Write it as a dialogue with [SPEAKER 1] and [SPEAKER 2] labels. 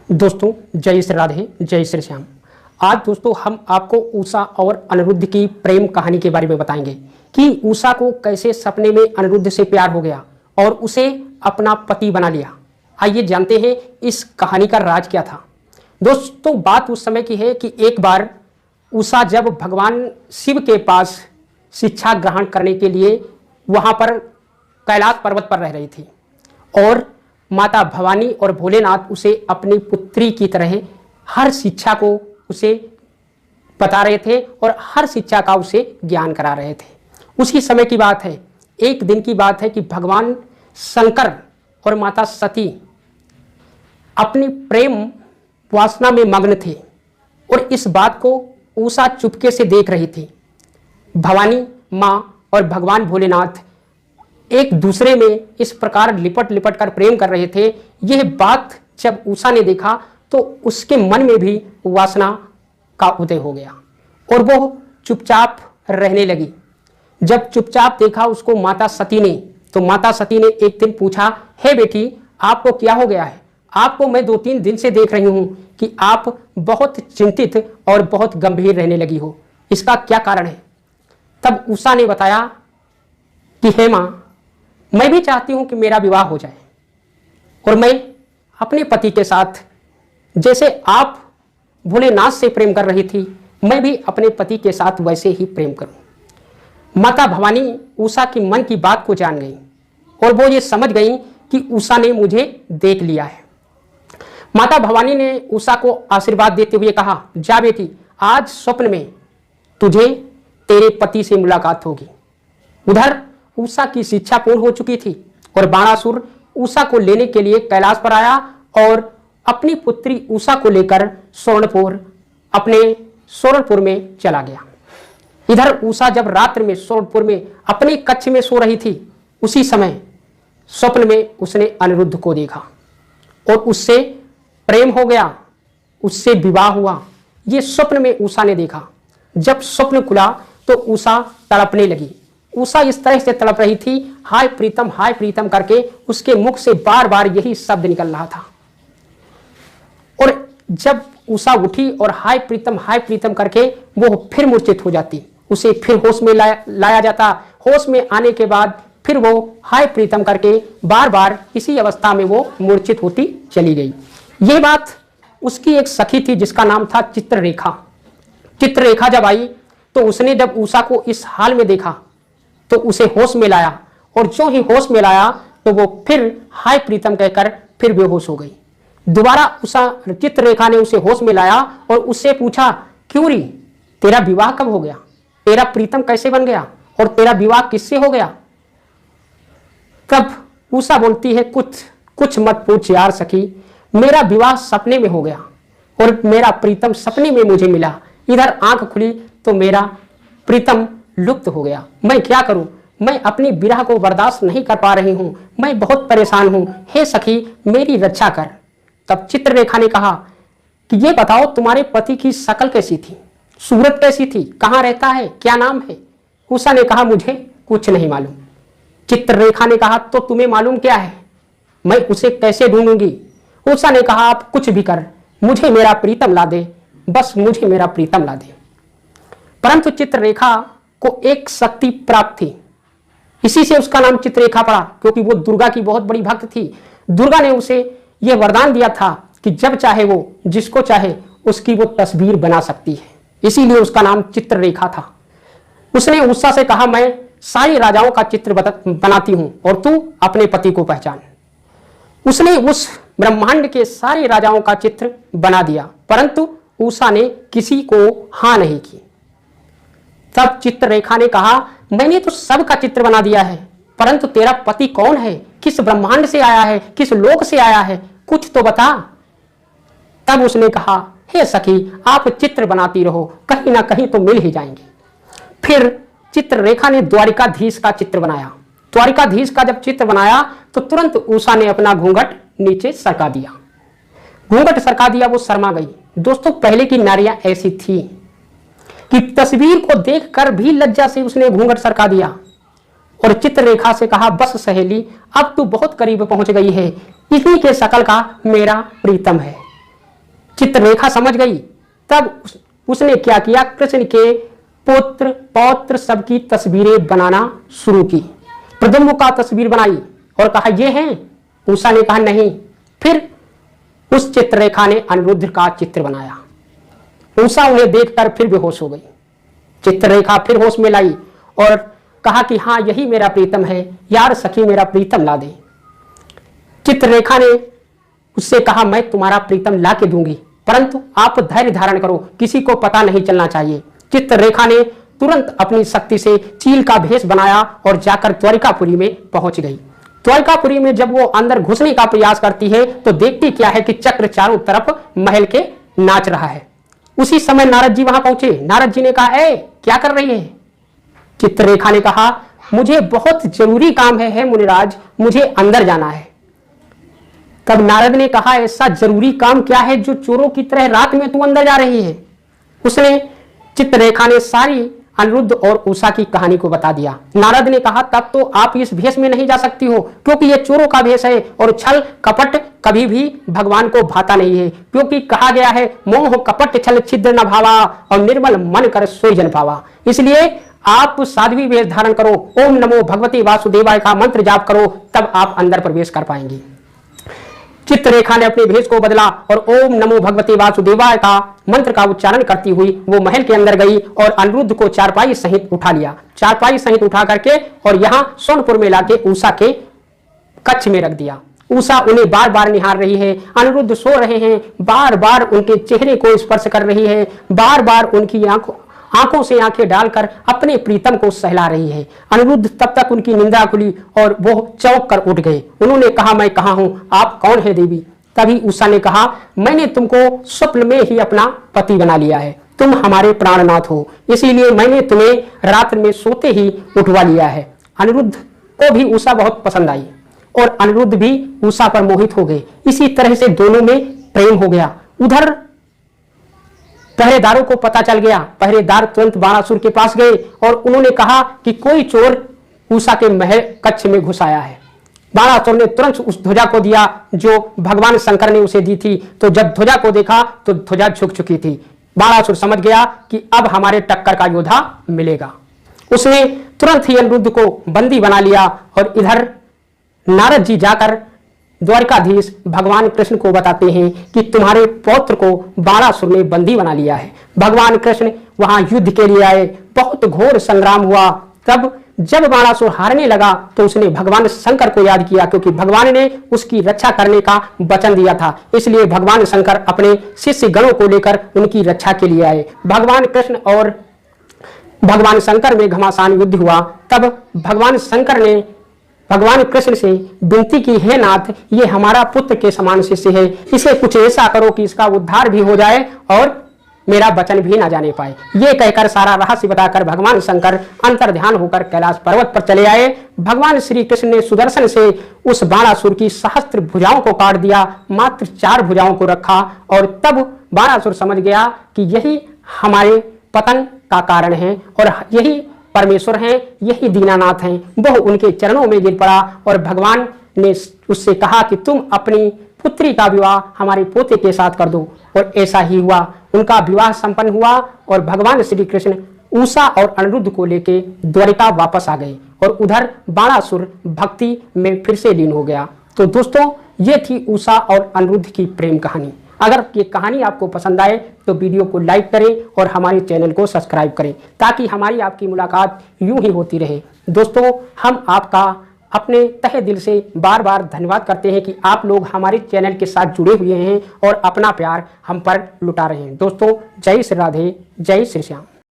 [SPEAKER 1] दोस्तों जय श्री राधे, जय श्री श्याम। आज दोस्तों हम आपको उषा और अनिरुद्ध की प्रेम कहानी के बारे में बताएंगे कि उषा को कैसे सपने में अनिरुद्ध से प्यार हो गया और उसे अपना पति बना लिया। आइए जानते हैं इस कहानी का राज क्या था। दोस्तों बात उस समय की है कि एक बार उषा जब भगवान शिव के पास शिक्षा ग्रहण करने के लिए वहाँ पर कैलाश पर्वत पर रह रही थी और माता भवानी और भोलेनाथ उसे अपनी पुत्री की तरह हर शिक्षा को उसे बता रहे थे और हर शिक्षा का उसे ज्ञान करा रहे थे। उसी समय की बात है, एक दिन की बात है कि भगवान शंकर और माता सती अपनी प्रेम वासना में मग्न थे और इस बात को उषा चुपके से देख रही थी। भवानी माँ और भगवान भोलेनाथ एक दूसरे में इस प्रकार लिपट लिपट कर प्रेम कर रहे थे। यह बात जब उषा ने देखा तो उसके मन में भी वासना का उदय हो गया और वो चुपचाप रहने लगी। जब चुपचाप देखा उसको माता सती ने, तो माता सती ने एक दिन पूछा, हे बेटी आपको क्या हो गया है? आपको मैं 2-3 दिन से देख रही हूं कि आप बहुत चिंतित और बहुत गंभीर रहने लगी हो, इसका क्या कारण है? तब उषा ने बताया कि हे माँ, मैं भी चाहती हूं कि मेरा विवाह हो जाए और मैं अपने पति के साथ, जैसे आप भोलेनाथ से प्रेम कर रही थी, मैं भी अपने पति के साथ वैसे ही प्रेम करूं। माता भवानी उषा की मन की बात को जान गई और वो ये समझ गई कि उषा ने मुझे देख लिया है। माता भवानी ने उषा को आशीर्वाद देते हुए कहा, जा बेटी, आज स्वप्न में तुझे तेरे पति से मुलाकात होगी। उधर उषा की शिक्षा पूर्ण हो चुकी थी और बाणासुर उषा को लेने के लिए कैलाश पर आया और अपनी पुत्री उषा को लेकर स्वर्णपुर में चला गया। इधर उषा जब रात्र में स्वर्णपुर में अपने कक्ष में सो रही थी, उसी समय स्वप्न में उसने अनिरुद्ध को देखा और उससे प्रेम हो गया, उससे विवाह हुआ। ये स्वप्न में उषा ने देखा। जब स्वप्न खुला तो उषा तड़पने लगी। उषा इस तरह से तड़प रही थी, हाय प्रीतम करके उसके मुख से बार बार यही शब्द निकल रहा था। और जब उषा उठी और हाय प्रीतम करके वो फिर मूर्छित हो जाती, उसे फिर होश में लाया जाता। होश में आने के बाद फिर वो हाय प्रीतम करके बार बार इसी अवस्था में वो मूर्छित होती चली गई। ये बात उसकी एक सखी थी जिसका नाम था चित्ररेखा। चित्ररेखा जब आई तो उसने जब उषा को इस हाल में देखा तो उसे होश में लाया और जो ही होश में लाया तो वो फिर हाय प्रीतम कहकर फिर बेहोश हो गई। दोबारा उषा चित्ररेखा ने उसे होश में लाया और उससे पूछा, क्यों री, तेरा विवाह कब हो गया? तेरा प्रीतम कैसे बन गया और तेरा विवाह किससे हो गया? तब उषा बोलती है, कुछ मत पूछ यार सखी, मेरा विवाह सपने में हो गया और मेरा प्रीतम सपने में मुझे मिला। इधर आंख खुली तो मेरा प्रीतम लुप्त हो गया। मैं क्या करूं? मैं अपनी विरह को बर्दाश्त नहीं कर पा रही हूं, मैं बहुत परेशान हूं, हे सखी मेरी रक्षा कर। तब चित्ररेखा ने कहा कि ये बताओ तुम्हारे पति की शक्ल कैसी थी, सूरत कैसी थी, कहाँ रहता है, क्या नाम है? उषा ने कहा, मुझे कुछ नहीं मालूम। चित्ररेखा ने कहा, तो तुम्हें मालूम क्या है? मैं उसे कैसे ढूंढूंगी? उषा ने कहा, आप कुछ भी कर, मुझे मेरा प्रीतम ला दे, बस मुझे मेरा प्रीतम ला दे। परंतु चित्ररेखा को एक शक्ति प्राप्त थी, इसी से उसका नाम चित्ररेखा पड़ा, क्योंकि वो दुर्गा की बहुत बड़ी भक्त थी। दुर्गा ने उसे यह वरदान दिया था कि जब चाहे वो जिसको चाहे उसकी वो तस्वीर बना सकती है, इसीलिए उसका नाम चित्ररेखा था। उसने उषा से कहा, मैं सारे राजाओं का चित्र बनाती हूं और तू अपने पति को पहचान। उसने उस ब्रह्मांड के सारे राजाओं का चित्र बना दिया, परंतु उषा ने किसी को हाँ नहीं की। तब चित्ररेखा ने कहा, मैंने तो सबका चित्र बना दिया है, परंतु तेरा पति कौन है, किस ब्रह्मांड से आया है, किस लोक से आया है, कुछ तो बता। तब उसने कहा, हे सखी आप चित्र बनाती रहो, कहीं ना कहीं तो मिल ही जाएंगे। फिर चित्ररेखा ने द्वारिकाधीश का चित्र बनाया। द्वारिकाधीश का जब चित्र बनाया तो तुरंत उषा ने अपना घूंघट नीचे सरका दिया। घूंघट सरका दिया, वो शर्मा गई। दोस्तों पहले की नारियां ऐसी थी कि तस्वीर को देखकर भी लज्जा से उसने घूंघट सरका दिया और चित्ररेखा से कहा, बस सहेली अब तू बहुत करीब पहुंच गई है, इन्हीं के शकल का मेरा प्रीतम है। चित्ररेखा समझ गई। तब उसने क्या किया, कृष्ण के पुत्र पौत्र सबकी तस्वीरें बनाना शुरू की। प्रद्युम्न का तस्वीर बनाई और कहा ये हैं। उषा ने कहा नहीं। फिर उस चित्ररेखा ने अनिरुद्ध का चित्र बनाया। उषा उन्हें देखकर फिर बेहोश हो गई। चित्ररेखा फिर होश में लाई और कहा कि हाँ यही मेरा प्रीतम है, यार सखी मेरा प्रीतम ला दे। चित्ररेखा ने उससे कहा मैं तुम्हारा प्रीतम ला के दूंगी, परंतु आप धैर्य धारण करो, किसी को पता नहीं चलना चाहिए। चित्ररेखा ने तुरंत अपनी शक्ति से चील का भेष बनाया और जाकर द्वारिकापुरी में पहुंच गई। द्वारिकापुरी में जब वो अंदर घुसने का प्रयास करती है तो देखती क्या है कि चक्र चारों तरफ महल के नाच रहा है। उसी समय नारद जी वहां पहुंचे। नारद जी ने कहा ए क्या कर रही है? चित्ररेखा ने कहा मुझे बहुत जरूरी काम है मुनिराज, मुझे अंदर जाना है। तब नारद ने कहा ऐसा जरूरी काम क्या है जो चोरों की तरह रात में तू अंदर जा रही है? उसने चित्ररेखा ने सारी अनिरुद्ध और उषा की कहानी को बता दिया। नारद ने कहा तब तो आप इस भेष में नहीं जा सकती हो, क्योंकि ये चोरों का भेष है और छल कपट कभी भी भगवान को भाता नहीं है, क्योंकि कहा गया है मोह कपट छल छिद्र न भावा और निर्मल मन कर सोई जन पावा। इसलिए आप साध्वी वेश धारण करो, ओम नमो भगवती वासुदेवाय का मंत्र जाप करो, तब आप अंदर प्रवेश कर पाएंगी। चित्ररेखा ने अपने भेष को बदला और ओम नमो भगवते वासुदेवाय का मंत्र का उच्चारण करती हुई वो महल के अंदर गई और अनिरुद्ध को चारपाई सहित उठा लिया। चारपाई सहित उठा करके और यहाँ सोनपुर में लाके उषा के कक्ष में रख दिया। उषा उन्हें बार बार निहार रही है। अनिरुद्ध सो रहे हैं, बार बार उनके चेहरे को स्पर्श कर रही है, बार बार उनकी आंखों से आंखें डालकर अपने प्रीतम को सहला रही है। अनिरुद्ध तब तक उनकी निंदा खुली और वो चौंक कर उठ गए। उन्होंने कहा मैं कहाँ हूं, आप कौन है देवी? तभी उषा ने कहा मैंने तुमको स्वप्न में ही अपना पति बना लिया है, तुम हमारे प्राणनाथ हो, इसीलिए मैंने तुम्हें रात्र में सोते ही उठवा लिया है। अनिरुद्ध को भी उषा बहुत पसंद आई और अनिरुद्ध भी उषा पर मोहित हो गए। इसी तरह से दोनों में प्रेम हो गया। उधर पहरेदारों को पता चल गया। पहरेदार तुरंत बाणासुर के पास गए और उन्होंने कहा कि कोई चोर उषा के महल कक्ष में घुस आया है। बाणासुर ने तुरंत उस ध्वजा को दिया जो भगवान शंकर ने उसे दी थी। तो जब ध्वजा को देखा तो ध्वजा झुक चुकी थी। बाणासुर समझ गया कि अब हमारे टक्कर का योद्धा मिलेगा। उसने तुरंत ही अनिरुद्ध को बंदी बना लिया और इधर नारद जी जाकर द्वारिकाधीश भगवान कृष्ण को बताते हैं कि तुम्हारे पौत्र को बाणासुर ने बंदी बना लिया है। भगवान कृष्ण वहां युद्ध के लिए आए। बहुत घोर संग्राम हुआ। तब जब बाणासुर हारने लगा तो उसने भगवान शंकर को याद किया, क्योंकि भगवान ने उसकी रक्षा करने का वचन दिया था। इसलिए भगवान शंकर अपने शिष्य गणों को लेकर उनकी रक्षा के लिए आए। भगवान कृष्ण और भगवान शंकर में घमासान युद्ध हुआ। तब भगवान शंकर ने भगवान कृष्ण से विनती की, हे नाथ ये हमारा पुत्र के समान शिष्य है, इसे कुछ ऐसा करो कि इसका उद्धार भी हो जाए और मेरा वचन भी ना जाने पाए। ये कहकर सारा रहस्य बताकर भगवान शंकर अंतर्ध्यान होकर कैलाश पर्वत पर चले आए। भगवान श्री कृष्ण ने सुदर्शन से उस बाणासुर की सहस्त्र भुजाओं को काट दिया, मात्र 4 भुजाओं को रखा और तब बाणासुर समझ गया कि यही हमारे पतन का कारण है और यही परमेश्वर हैं, यही दीनानाथ हैं। वह उनके चरणों में गिर पड़ा और भगवान ने उससे कहा कि तुम अपनी पुत्री का विवाह हमारे पोते के साथ कर दो। और ऐसा ही हुआ। उनका विवाह संपन्न हुआ और भगवान श्री कृष्ण उषा और अनिरुद्ध को लेके द्वारिका वापस आ गए और उधर बाणासुर भक्ति में फिर से लीन हो गया। तो दोस्तों ये थी उषा और अनिरुद्ध की प्रेम कहानी। अगर ये कहानी आपको पसंद आए तो वीडियो को लाइक करें और हमारे चैनल को सब्सक्राइब करें, ताकि हमारी आपकी मुलाकात यूं ही होती रहे। दोस्तों हम आपका अपने तहे दिल से बार बार धन्यवाद करते हैं कि आप लोग हमारे चैनल के साथ जुड़े हुए हैं और अपना प्यार हम पर लुटा रहे हैं। दोस्तों जय श्री राधे, जय श्री श्याम।